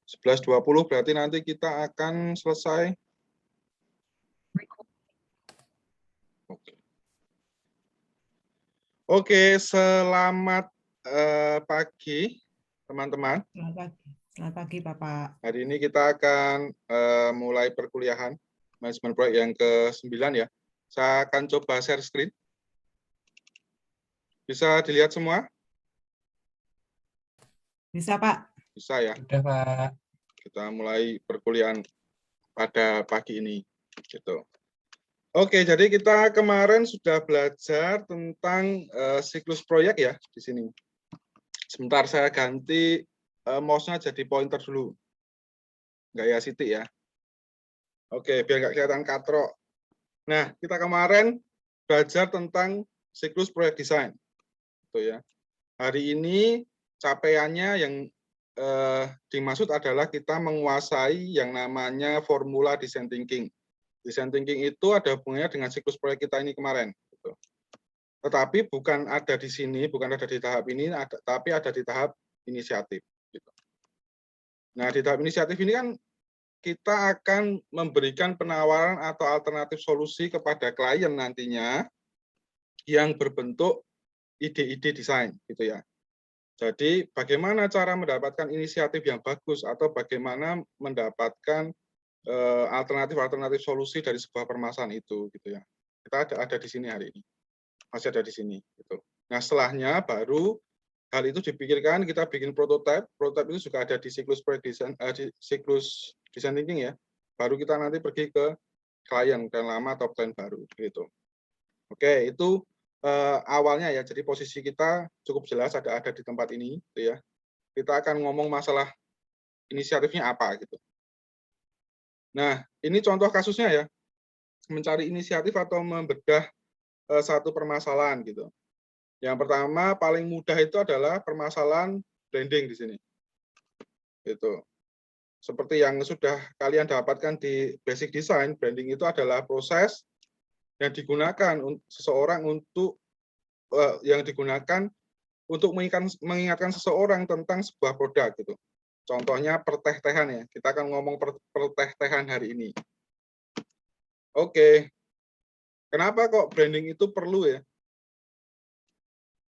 11.20 berarti nanti kita akan selesai. Oke, selamat pagi teman-teman. Selamat pagi Bapak. Hari ini kita akan mulai perkuliahan manajemen proyek yang ke-9 ya. Saya akan coba share screen. Bisa dilihat semua? Bisa Pak? Bisa ya. Sudah Pak. Kita mulai perkuliahan pada pagi ini. Gitu. Oke, jadi kita kemarin sudah belajar tentang siklus proyek ya di sini. Sebentar saya ganti mouse-nya jadi pointer dulu. Gaya Siti ya. Oke, biar nggak kelihatan katrok. Nah, kita kemarin belajar tentang siklus proyek desain. Gitu ya. Hari ini capaiannya yang dimaksud adalah kita menguasai yang namanya formula design thinking. Design thinking itu ada hubungannya dengan siklus proyek kita ini kemarin. Gitu. Tetapi bukan ada di sini, bukan ada di tahap ini, tapi ada di tahap inisiatif. Gitu. Nah, di tahap inisiatif ini kan kita akan memberikan penawaran atau alternatif solusi kepada klien nantinya yang berbentuk ide-ide desain, gitu ya. Jadi, bagaimana cara mendapatkan inisiatif yang bagus atau bagaimana mendapatkan alternatif-alternatif solusi dari sebuah permasalahan itu, gitu ya. Kita ada di sini hari ini, masih ada di sini, gitu. Nah, setelahnya baru hal itu dipikirkan, kita bikin prototipe. Prototipe itu juga ada di siklus proyek desain, di siklus design thinking ya. Baru kita nanti pergi ke klien lama atau klien baru, gitu. Oke, itu awalnya ya. Jadi posisi kita cukup jelas ada di tempat ini, gitu ya. Kita akan ngomong masalah inisiatifnya apa, gitu. Nah, ini contoh kasusnya ya, mencari inisiatif atau membedah satu permasalahan gitu. Yang pertama paling mudah itu adalah permasalahan branding di sini. Itu. Seperti yang sudah kalian dapatkan di basic design, branding itu adalah proses yang digunakan seseorang untuk mengingatkan seseorang tentang sebuah produk gitu. Contohnya perteh-tehan ya. Kita akan ngomong perteh-tehan hari ini. Oke. Kenapa kok branding itu perlu ya?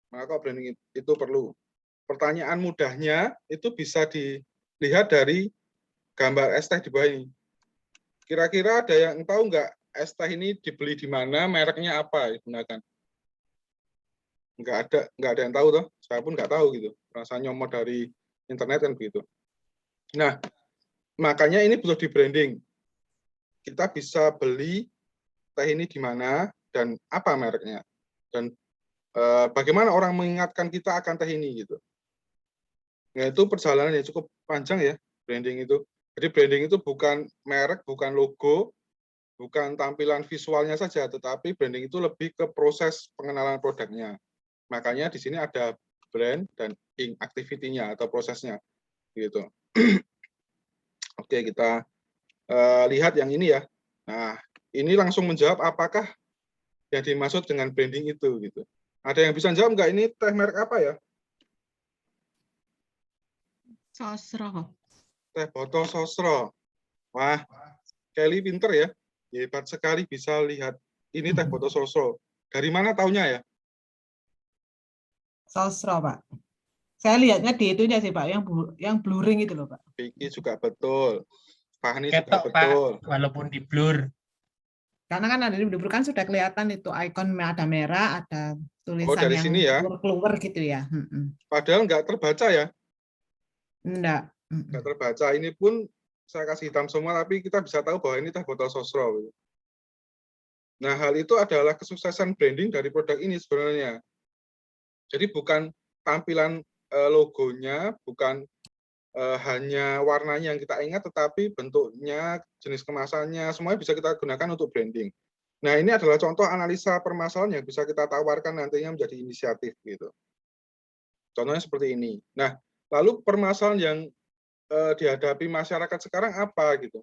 Kenapa kok branding itu perlu? Pertanyaan mudahnya itu bisa dilihat dari gambar es teh di bawah ini. Kira-kira ada yang tahu nggak es teh ini dibeli di mana, mereknya apa digunakan? Nggak ada yang tahu toh. Saya pun nggak tahu gitu. Rasa nyomot dari internet kan begitu. Nah, makanya ini butuh di branding. Kita bisa beli teh ini di mana dan apa mereknya dan bagaimana orang mengingatkan kita akan teh ini gitu. Nah, itu perjalanan yang cukup panjang ya branding itu. Jadi branding itu bukan merek, bukan logo, bukan tampilan visualnya saja, tetapi branding itu lebih ke proses pengenalan produknya. Makanya di sini ada brand dan activity-nya atau prosesnya gitu. Oke, kita lihat yang ini ya. Nah, ini langsung menjawab apakah yang dimaksud dengan branding itu gitu. Ada yang bisa jawab nggak ini teh merek apa ya? Sosro. Teh botol Sosro. Wah, Kelly pinter ya. Hebat sekali bisa lihat ini teh botol Sosro. Dari mana taunya ya? Sosro Pak. Saya lihatnya di itunya sih Pak, yang blurring itu loh Pak. Vicky juga betul. Fahni juga Ketok betul. Pak, walaupun di blur. Karena kan ada di blur kan sudah kelihatan itu ikon ada merah, ada tulisan dari yang sini ya? keluar gitu ya. Padahal nggak terbaca ya? Enggak. Nggak terbaca. Ini pun saya kasih hitam semua, tapi kita bisa tahu bahwa ini teh botol Sosro. Nah, hal itu adalah kesuksesan branding dari produk ini sebenarnya. Jadi bukan tampilan logonya, bukan hanya warnanya yang kita ingat, tetapi bentuknya, jenis kemasannya, semuanya bisa kita gunakan untuk branding. Nah, ini adalah contoh analisa permasalahan yang bisa kita tawarkan nantinya menjadi inisiatif gitu. Contohnya seperti ini. Nah, lalu permasalahan yang dihadapi masyarakat sekarang apa gitu?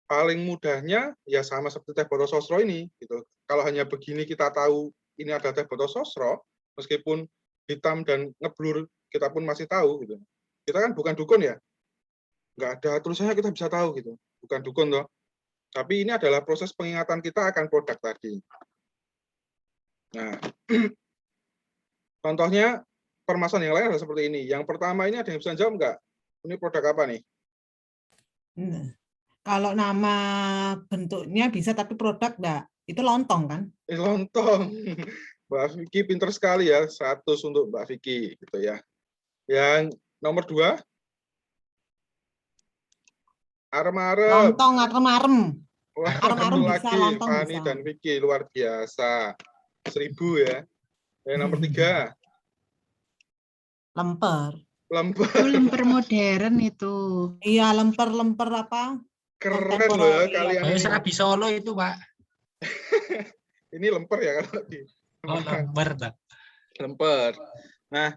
Paling mudahnya ya sama seperti teh botol Sosro ini gitu. Kalau hanya begini kita tahu ini ada teh botol Sosro, meskipun hitam dan ngeblur kita pun masih tahu gitu. Kita kan bukan dukun ya. nggak ada tulisannya kita bisa tahu gitu. Bukan dukun toh. Tapi ini adalah proses pengingatan kita akan produk tadi. Nah, contohnya permasalahan yang lain adalah seperti ini. Yang pertama ini ada yang bisa jawab nggak? Ini produk apa nih? Nah, kalau nama bentuknya bisa tapi produk enggak. Itu lontong kan? Ini lontong. Mbak Vicky pinter sekali ya, 100 untuk Mbak Vicky gitu ya. Yang nomor 2, arem-arem. Lontong arem-arem. Wah, Arem-arem satu bisa, lagi lontong Fani bisa. dan Vicky luar biasa. 1000 ya. Yang nomor 3, Lemper. lemper. Itu lemper modern itu. Iya, lemper-lemper apa? Keren loh ya Kontemporer. Iya. kalian Kayak ini. Serabi Solo itu, Pak. Ini lemper ya kalau di Oh, lemper, Pak. lemper. Nah,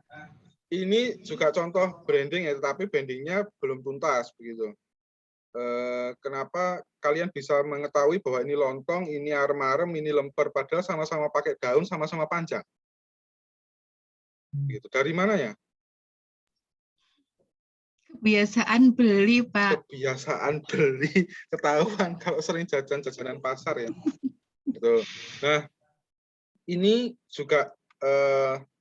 ini juga contoh branding ya, tetapi brandingnya belum tuntas begitu. Kenapa kalian bisa mengetahui bahwa ini lontong, ini arem-arem, ini lemper, padahal sama-sama pakai daun, sama-sama panjang. Gitu. Dari mana ya? Kebiasaan beli, Pak. Kebiasaan beli, ketahuan kalau sering jajan-jajanan pasar ya. Gitu. Nah, ini juga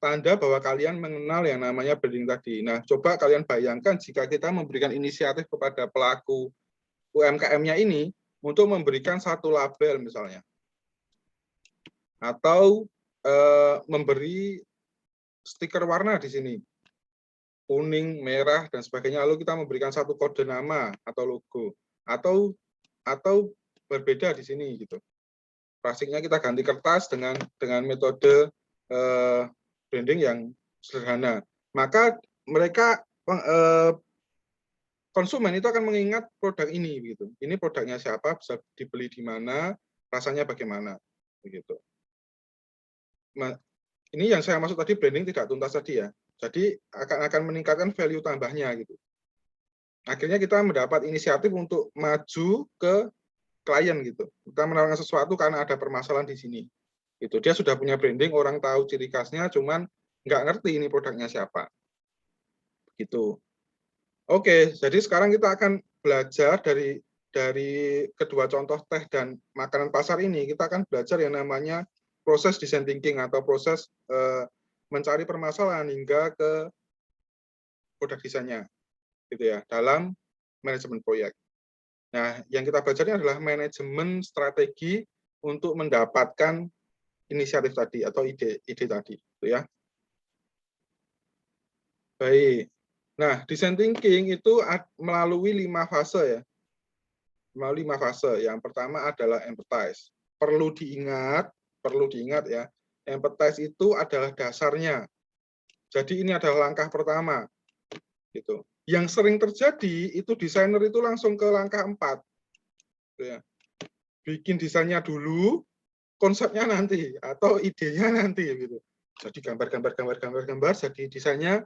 tanda bahwa kalian mengenal yang namanya branding tadi. Nah, coba kalian bayangkan jika kita memberikan inisiatif kepada pelaku UMKM-nya ini untuk memberikan satu label misalnya, atau memberi stiker warna di sini, kuning, merah, dan sebagainya. Lalu kita memberikan satu kode nama atau logo, atau berbeda di sini gitu. Plastiknya kita ganti kertas dengan metode branding yang sederhana. Maka mereka konsumen itu akan mengingat produk ini gitu. Ini produknya siapa, bisa dibeli di mana, rasanya bagaimana begitu. Nah, ini yang saya maksud tadi branding tidak tuntas tadi ya. Jadi akan meningkatkan value tambahnya gitu. Akhirnya kita mendapat inisiatif untuk maju ke klien gitu. Kita menawarkan sesuatu karena ada permasalahan di sini. Itu dia sudah punya branding, orang tahu ciri khasnya, cuman nggak ngerti ini produknya siapa. Gitu. Oke, jadi sekarang kita akan belajar dari kedua contoh teh dan makanan pasar ini. Kita akan belajar yang namanya proses design thinking atau proses mencari permasalahan hingga ke produk desainnya, gitu ya, dalam manajemen proyek. Nah, yang kita belajar ini adalah manajemen strategi untuk mendapatkan inisiatif tadi atau ide tadi, gitu ya. Baik. Nah, design thinking itu melalui 5 fase ya. Melalui 5 fase. Yang pertama adalah empathize. Perlu diingat ya, empathize itu adalah dasarnya. Jadi ini adalah langkah pertama. Gitu. Yang sering terjadi itu desainer itu langsung ke langkah 4. Gitu ya. Bikin desainnya dulu, konsepnya nanti atau idenya nanti gitu. Jadi gambar, jadi desainnya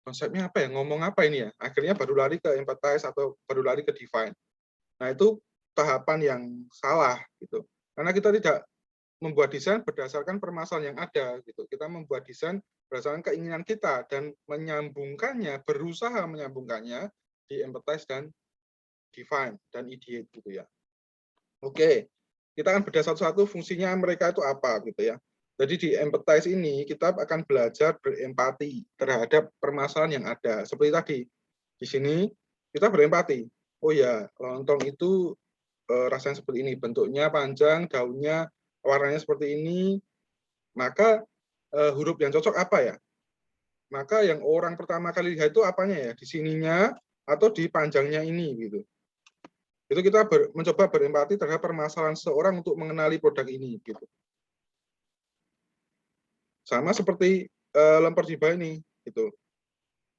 konsepnya apa ya, ngomong apa ini ya. Akhirnya baru lari ke empathize atau baru lari ke define. Nah, itu tahapan yang salah gitu. Karena kita tidak membuat desain berdasarkan permasalahan yang ada gitu. Kita membuat desain berdasarkan keinginan kita dan menyambungkannya, berusaha menyambungkannya di empathize dan define dan ideate gitu ya. Oke, kita akan bedah satu-satu fungsinya mereka itu apa gitu ya. Jadi di empathize ini kita akan belajar berempati terhadap permasalahan yang ada. Seperti tadi, di sini kita berempati. Oh ya, lontong itu rasanya seperti ini, bentuknya panjang, daunnya warnanya seperti ini, maka huruf yang cocok apa ya? Maka yang orang pertama kali lihat itu apanya ya? Di sininya atau di panjangnya ini gitu. Itu kita mencoba berempati terhadap permasalahan seorang untuk mengenali produk ini gitu. Sama seperti lemper jiba ini gitu.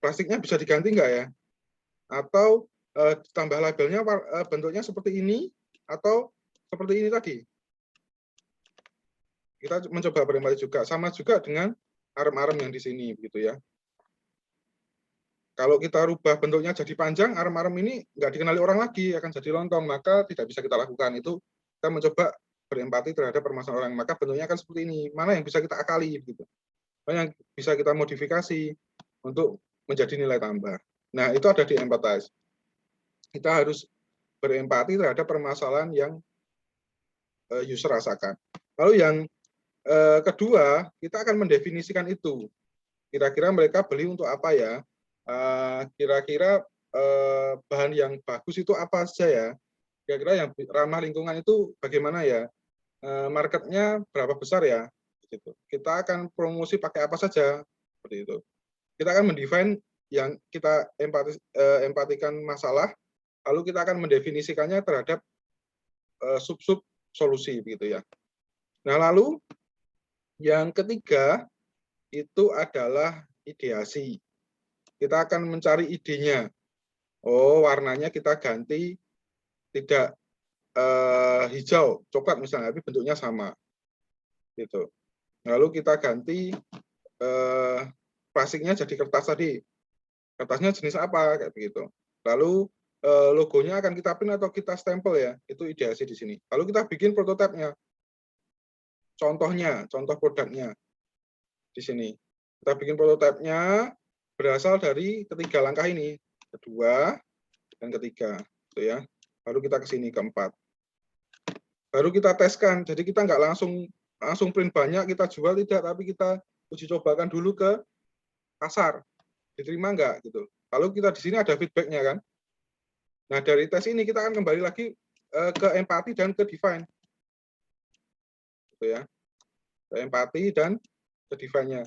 Plastiknya bisa diganti nggak ya? Atau tambah labelnya bentuknya seperti ini atau seperti ini tadi. Kita mencoba berempati juga. Sama juga dengan arem-arem yang di sini begitu ya. Kalau kita rubah bentuknya jadi panjang, arem-arem ini nggak dikenali orang lagi, akan jadi lontong, maka tidak bisa kita lakukan. Itu kita mencoba berempati terhadap permasalahan orang, maka bentuknya akan seperti ini. Mana yang bisa kita akali, gitu. Mana yang bisa kita modifikasi untuk menjadi nilai tambah. Nah, itu ada di empathize. Kita harus berempati terhadap permasalahan yang user rasakan. Lalu yang kedua, kita akan mendefinisikan itu. Kira-kira mereka beli untuk apa ya? Kira-kira bahan yang bagus itu apa saja ya? Kira-kira yang ramah lingkungan itu bagaimana ya? Marketnya berapa besar ya? Gitu. Kita akan promosi pakai apa saja? Seperti itu. Kita akan mendefine yang kita empatikan masalah, lalu kita akan mendefinisikannya terhadap sub-sub solusi, begitu ya. Nah, lalu yang ketiga itu adalah ideasi. Kita akan mencari idenya. Oh, warnanya kita ganti tidak hijau, coklat misalnya, tapi bentuknya sama. Gitu. Lalu kita ganti plastiknya jadi kertas tadi. Kertasnya jenis apa kayak begitu. Lalu logonya akan kita print atau kita stempel ya. Itu ideasi di sini. Lalu kita bikin prototipenya. Contohnya, contoh produknya di sini. Kita bikin prototipenya berasal dari ketiga langkah ini, kedua dan ketiga, gitu ya. Baru kita ke sini keempat. Baru kita teskan. Jadi kita nggak langsung print banyak kita jual tidak, tapi kita uji cobakan dulu ke pasar. Diterima nggak gitu. Lalu kita di sini ada feedbacknya kan. Nah, dari tes ini kita akan kembali lagi ke empati dan ke define. Gitu ya. Ke empati dan ke define-nya.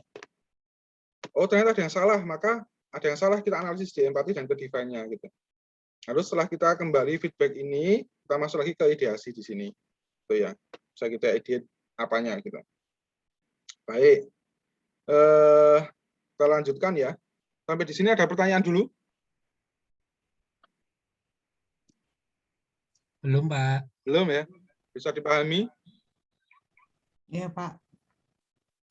Oh, ternyata ada yang salah, maka ada yang salah kita analisis di empati dan ke define-nya gitu. Lalu setelah kita kembali feedback ini, kita masuk lagi ke ideasi di sini. Gitu ya. Bisa kita edit apanya gitu. Baik. Kita lanjutkan ya. Sampai di sini ada pertanyaan dulu? Belum, Pak. Belum ya? Bisa dipahami? Ya, Pak.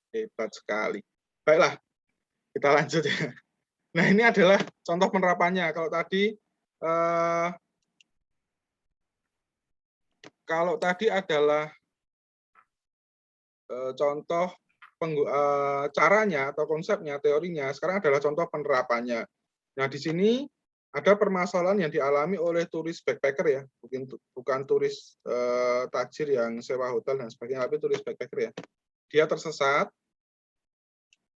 Hebat sekali. Baiklah, kita lanjut ya. Nah, ini adalah contoh penerapannya. Kalau tadi adalah contoh caranya atau konsepnya, teorinya, sekarang adalah contoh penerapannya. Nah, di sini ada permasalahan yang dialami oleh turis backpacker ya, bukan turis tajir yang sewa hotel dan sebagainya, tapi turis backpacker ya. Dia tersesat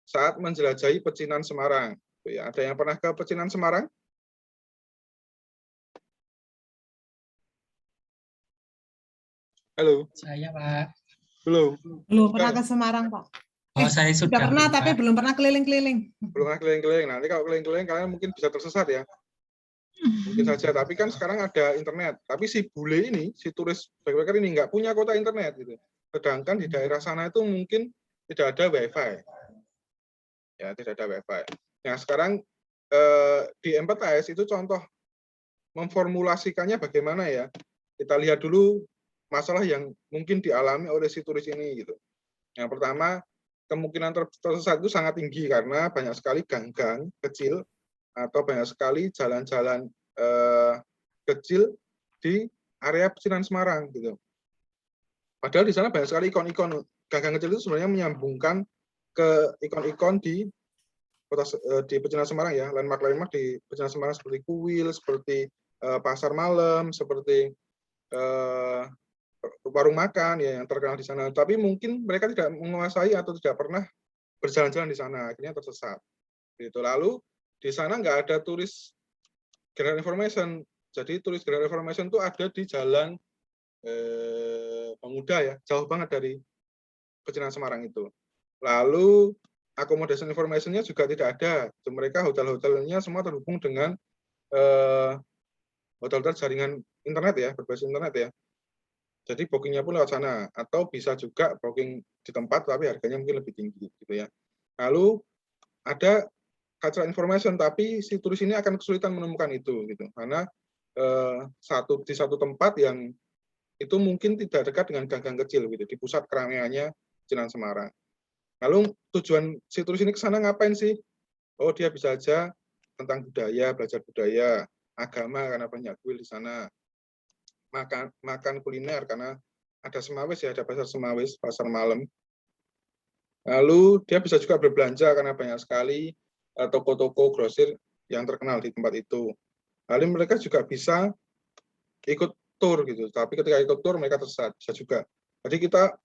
saat menjelajahi pecinan Semarang. Ada yang pernah ke pecinan Semarang? Halo? Saya, Pak. Belum? Belum pernah ke Semarang, Pak. Oh, saya Sudah sudah pernah, Pak. tapi belum pernah keliling-keliling. Belum pernah keliling-keliling. Nanti kalau keliling-keliling kalian mungkin bisa tersesat ya. Mungkin saja, tapi kan sekarang ada internet. Tapi si bule ini, si turis backpacker ini nggak punya kuota internet gitu. Sedangkan di daerah sana itu mungkin tidak ada wifi. Ya, tidak ada wifi. Nah, sekarang di empathize itu contoh memformulasikannya bagaimana ya. Kita lihat dulu masalah yang mungkin dialami oleh si turis ini gitu. Yang pertama, kemungkinan tersesat itu sangat tinggi karena banyak sekali gang-gang kecil atau banyak sekali jalan-jalan kecil di area pecinan Semarang gitu. Padahal di sana banyak sekali ikon-ikon. Gang-gang kecil itu sebenarnya menyambungkan ke ikon-ikon di pecinan Semarang ya, landmark di pecinan Semarang seperti kuil, seperti pasar malam, seperti warung makan ya yang terkenal di sana. Tapi mungkin mereka tidak menguasai atau tidak pernah berjalan-jalan di sana, akhirnya tersesat. Gitu. Lalu di sana nggak ada turis general information. Jadi turis general information itu ada di jalan Pemuda ya, jauh banget dari pecinan Semarang itu. Lalu accommodation information-nya juga tidak ada. Mereka hotel-hotelnya semua terhubung dengan hotel-hotel jaringan internet ya, berbasis internet ya. Jadi bookingnya pun lewat sana. Atau bisa juga booking di tempat tapi harganya mungkin lebih tinggi gitu ya. Lalu ada cultural information, tapi si turis ini akan kesulitan menemukan itu gitu. Karena di satu tempat yang itu mungkin tidak dekat dengan gang-gang kecil gitu, di pusat keramaiannya pecinan Semarang. Lalu tujuan si turis ini ke sana ngapain sih? Oh, dia bisa aja tentang budaya, belajar budaya, agama karena banyak kuil di sana. Makan kuliner karena ada semawis ya, ada pasar semawis, pasar malam. Lalu dia bisa juga berbelanja karena banyak sekali toko-toko grosir yang terkenal di tempat itu. Lalu mereka juga bisa ikut tour gitu, tapi ketika ikut tour mereka tersesat, bisa juga. Jadi kita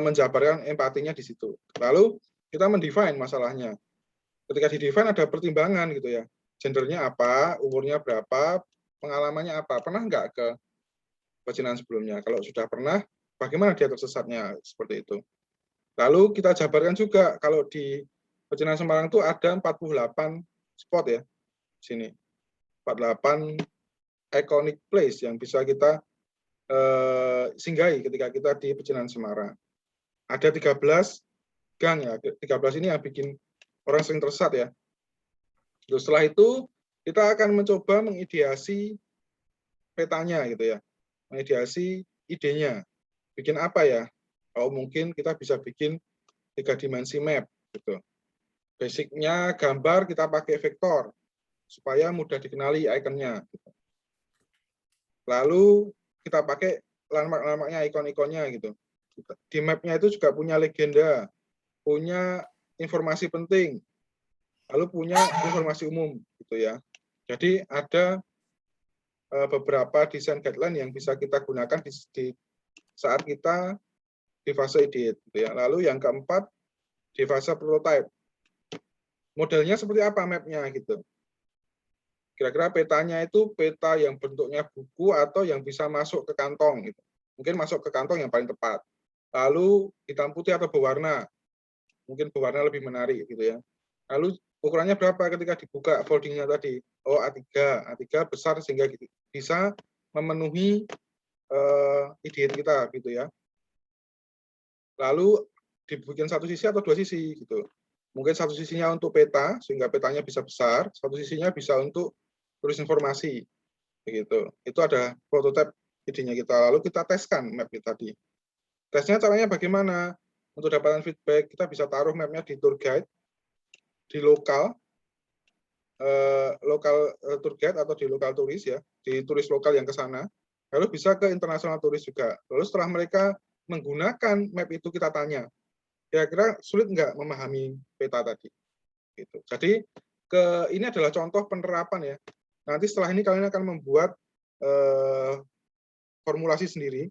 menjabarkan empatinya di situ. Lalu kita mendefine masalahnya. Ketika di-define ada pertimbangan gitu ya. Gendernya apa, umurnya berapa, pengalamannya apa, pernah nggak ke pecinaan sebelumnya? Kalau sudah pernah, bagaimana dia tersesatnya, seperti itu. Lalu kita jabarkan juga, kalau di Pecinaan Semarang itu ada 48 spot ya, di sini. 48 iconic place yang bisa kita singgahi ketika kita di Pecinaan Semarang. Ada 13 gang ya, 13 ini yang bikin orang sering tersesat ya. Terus setelah itu kita akan mencoba mengideasi petanya gitu ya, mengideasi idenya. Bikin apa ya? Oh mungkin kita bisa bikin 3 dimensi map gitu. Basicnya gambar kita pakai vektor supaya mudah dikenali ikonnya. Gitu. Lalu kita pakai landmark-landmarknya, ikon-ikonnya gitu. Di mapnya itu juga punya legenda, punya informasi penting, lalu punya informasi umum gitu ya. Jadi ada beberapa desain guideline yang bisa kita gunakan di saat kita di fase edit gitu ya. Lalu yang keempat di fase prototype. Modelnya seperti apa mapnya gitu. Kira-kira petanya itu peta yang bentuknya buku atau yang bisa masuk ke kantong gitu. Mungkin masuk ke kantong yang paling tepat. Lalu hitam putih atau berwarna. Mungkin berwarna lebih menarik gitu ya. Lalu ukurannya berapa ketika dibuka foldingnya tadi? Oh A3 besar sehingga bisa memenuhi ide kita gitu ya. Lalu dibikin satu sisi atau dua sisi gitu. Mungkin satu sisinya untuk peta sehingga petanya bisa besar, satu sisinya bisa untuk tulis informasi begitu. Itu ada prototipe idenya kita. Lalu kita teskan map tadi. Tesnya caranya bagaimana? Untuk dapatkan feedback kita bisa taruh mapnya di tour guide, di lokal tour guide atau di lokal turis ya, di turis lokal yang ke sana. Lalu bisa ke internasional turis juga. Lalu setelah mereka menggunakan map itu kita tanya, kira-kira sulit nggak memahami peta tadi? Gitu. Jadi ini adalah contoh penerapan ya. Nanti setelah ini kalian akan membuat formulasi sendiri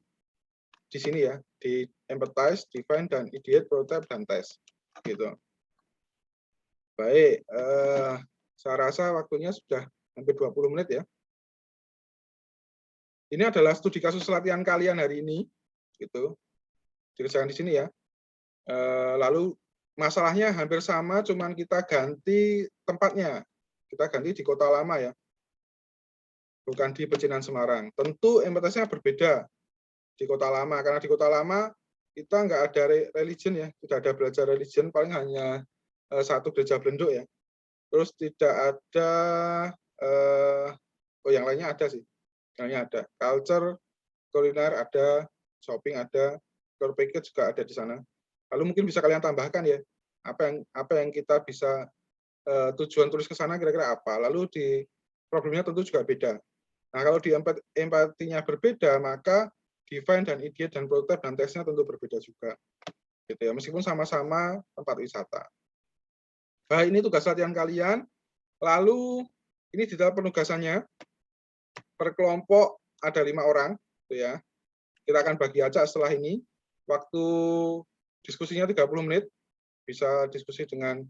di sini ya, di empathize, define, dan ideate, prototype, dan test. Gitu. Baik, saya rasa waktunya sudah hampir 20 menit ya. Ini adalah studi kasus latihan kalian hari ini, gitu. Dikerjakan di sini ya. Lalu masalahnya hampir sama, cuman kita ganti tempatnya. Kita ganti di Kota Lama ya. Bukan di Pecinaan Semarang. Tentu empathize-nya berbeda di Kota Lama, karena di Kota Lama kita nggak ada religion ya, tidak ada belajar religion, paling hanya satu gereja Belenduk ya. Terus tidak ada, yang lainnya ada sih, yang lainnya ada. Culture, kuliner ada, shopping ada, tour package juga ada di sana. Lalu mungkin bisa kalian tambahkan ya, apa yang kita bisa tujuan tulis ke sana kira-kira apa. Lalu di problemnya tentu juga beda. Nah, kalau di empatinya berbeda, maka define dan ideate dan prototype dan tesnya tentu berbeda juga. Gitu ya, meskipun sama-sama tempat wisata. Baik, ini tugas latihan kalian. Lalu ini di dalam penugasannya per kelompok ada 5 orang, gitu ya. Kita akan bagi acak setelah ini. Waktu diskusinya 30 menit. Bisa diskusi dengan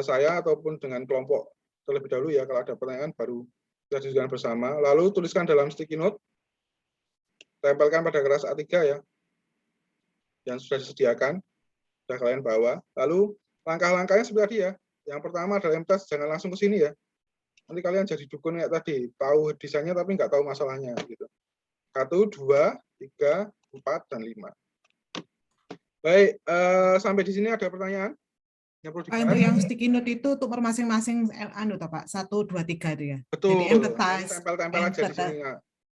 saya ataupun dengan kelompok terlebih dahulu ya. Kalau ada pertanyaan baru kita diskusikan bersama. Lalu tuliskan dalam sticky note. Tempelkan pada kertas A3 ya. Yang sudah disediakan. Sudah kalian bawa. Lalu langkah-langkahnya seperti tadi ya. Yang pertama adalah empathize, jangan langsung ke sini ya. Nanti kalian jadi dukun kayak tadi. Tahu desainnya tapi nggak tahu masalahnya. Gitu. 1, 2, 3, 4, dan 5. Baik, sampai di sini ada pertanyaan? Yang perlu dibahas? Untuk yang sticky note itu untuk masing-masing Pak, 1, 2, 3 itu ya. Betul. Jadi empathize. Tempel-tempel aja di sini.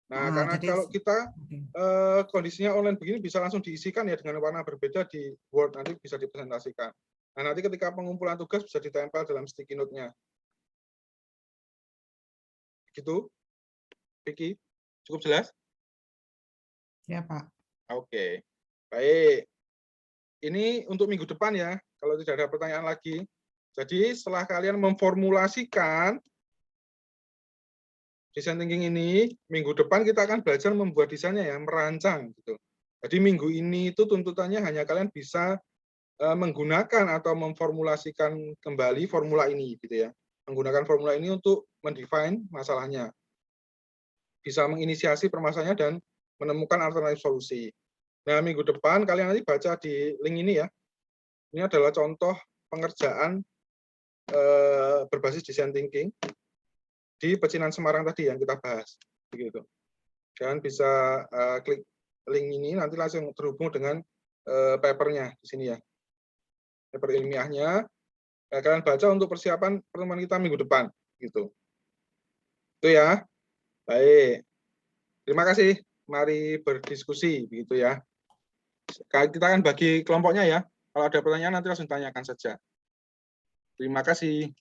Nah, karena jadi, kalau kita kondisinya online begini bisa langsung diisikan ya dengan warna berbeda di Word, nanti bisa dipresentasikan. Nah, nanti ketika pengumpulan tugas bisa ditempel dalam sticky note-nya. Gitu, Vicky? Cukup jelas? Ya, Pak. Oke. Baik. Ini untuk minggu depan ya, kalau tidak ada pertanyaan lagi. Jadi setelah kalian memformulasikan design thinking ini minggu depan kita akan belajar membuat desainnya ya, merancang gitu. Jadi minggu ini itu tuntutannya hanya kalian bisa menggunakan atau memformulasikan kembali formula ini gitu ya. Menggunakan formula ini untuk mendefine masalahnya. Bisa menginisiasi permasalahannya dan menemukan alternatif solusi. Nah, minggu depan kalian nanti baca di link ini ya. Ini adalah contoh pengerjaan berbasis design thinking di Pecinan Semarang tadi yang kita bahas. Begitu. Kalian bisa klik link ini, nanti langsung terhubung dengan papernya di sini ya. Paper ilmiahnya. Kalian baca untuk persiapan pertemuan kita minggu depan. Gitu. Itu ya. Baik. Terima kasih. Mari berdiskusi begitu ya. Kita akan bagi kelompoknya ya. Kalau ada pertanyaan nanti langsung tanyakan saja. Terima kasih.